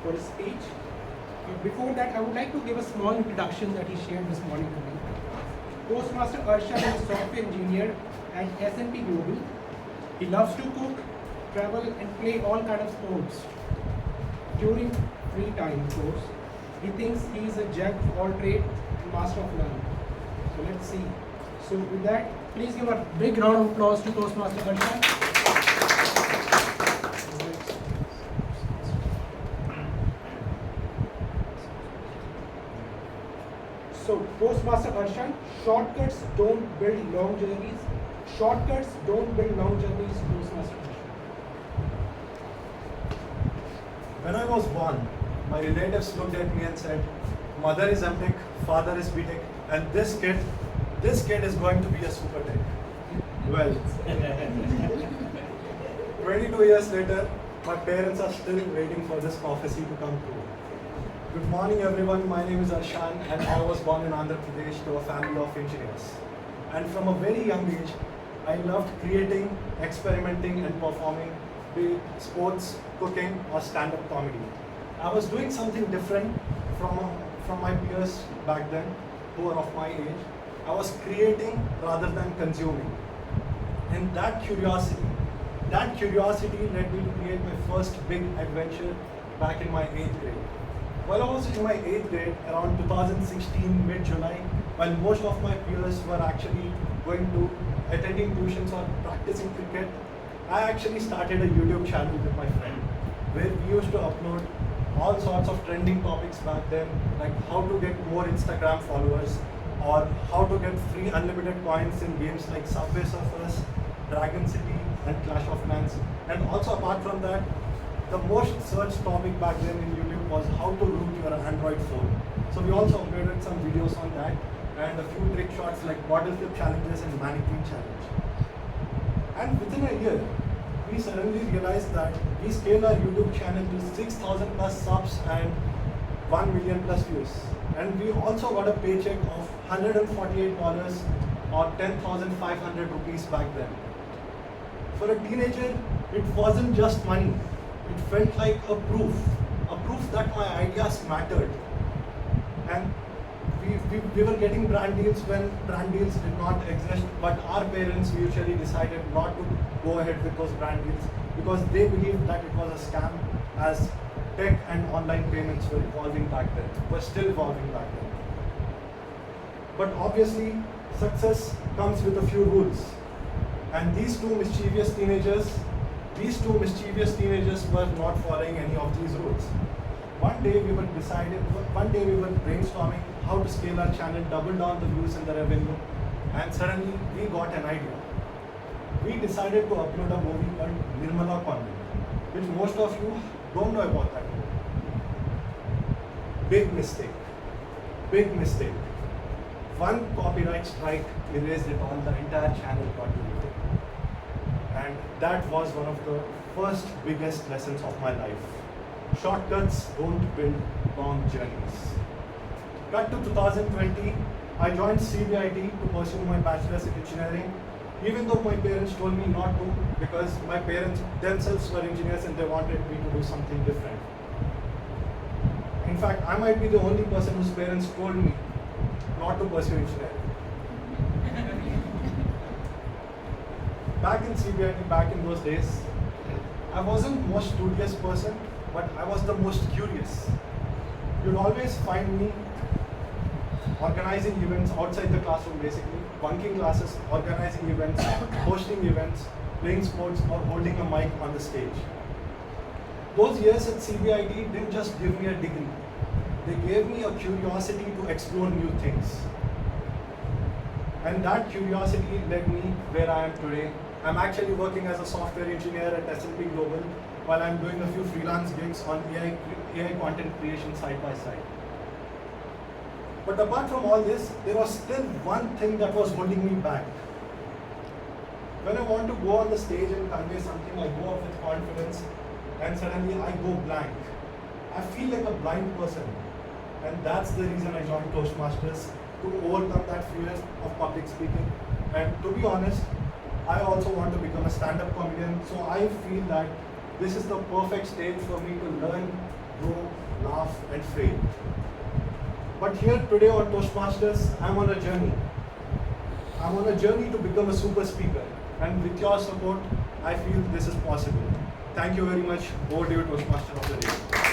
for his speech. Before that, I would like to give a small introduction that he shared this morning to me. Postmaster Arshaan is a software engineer at S&P Global. He loves to cook, travel, and play all kinds of sports. During free time, of course, he thinks he is a jack of all trade and master of none. So let's see. So with that, please give a big round of applause to Toastmaster Arshaan. So, Postmaster Arshaan, shortcuts don't build long journeys. Shortcuts don't build long journeys, Postmaster Arshaan. When I was born, my relatives looked at me and said, mother is MTech, father is BTech, and this kid is going to be a super tech. Well, 22 years later, my parents are still waiting for this prophecy to come true. Good morning everyone, my name is Arshaan and I was born in Andhra Pradesh to a family of engineers. And from a very young age, I loved creating, experimenting and performing, be it sports, cooking or stand-up comedy. I was doing something different from my peers back then who are of my age. I was creating rather than consuming. And that curiosity led me to create my first big adventure back in my 8th grade. While I was in my 8th grade, around 2016, mid-July, while most of my peers were actually attending tuitions or practicing cricket, I actually started a YouTube channel with my friend, where we used to upload all sorts of trending topics back then, like how to get more Instagram followers, or how to get free unlimited coins in games like Subway Surfers, Dragon City, and Clash of Clans. And also apart from that, the most searched topic back then in YouTube was how to root your Android phone. So we also uploaded some videos on that and a few trick shots like bottle flip challenges and mannequin challenge. And within a year, we suddenly realized that we scaled our YouTube channel to 6,000 plus subs and 1 million plus views. And we also got a paycheck of $148 or 10,500 rupees back then. For a teenager, it wasn't just money. It felt like a proof that my ideas mattered. And we were getting brand deals when brand deals did not exist, but our parents mutually decided not to go ahead with those brand deals because they believed that it was a scam, as tech and online payments were still evolving back then. But obviously, success comes with a few rules. And these two mischievous teenagers were not following any of these rules. One day we were brainstorming how to scale our channel, double down the views and the revenue, and suddenly we got an idea. We decided to upload a movie called Nirmala Convent, which most of you don't know about that movie. Big mistake. One copyright strike erased it all, the entire channel got deleted. And that was one of the first biggest lessons of my life. Shortcuts don't build long journeys. Cut to 2020, I joined CBIT to pursue my bachelor's in engineering, even though my parents told me not to, because my parents themselves were engineers and they wanted me to do something different. In fact, I might be the only person whose parents told me not to pursue engineering. Back in CBIT, back in those days, I wasn't the most studious person, but I was the most curious. You'll always find me organizing events outside the classroom, basically, bunking classes, organizing events, hosting events, playing sports, or holding a mic on the stage. Those years at CBIT didn't just give me a degree. They gave me a curiosity to explore new things. And that curiosity led me where I am today. I'm actually working as a software engineer at S&P Global while I'm doing a few freelance gigs on AI content creation side by side. But apart from all this, there was still one thing that was holding me back. When I want to go on the stage and convey something, I go up with confidence and suddenly I go blank. I feel like a blind person. And that's the reason I joined Toastmasters, to overcome that fear of public speaking. And to be honest, I also want to become a stand-up comedian, so I feel that this is the perfect stage for me to learn, grow, and fail. But here today on Toastmasters, I'm on a journey. I'm on a journey to become a super speaker, and with your support, I feel this is possible. Thank you very much. Over to you, Toastmaster of the Day.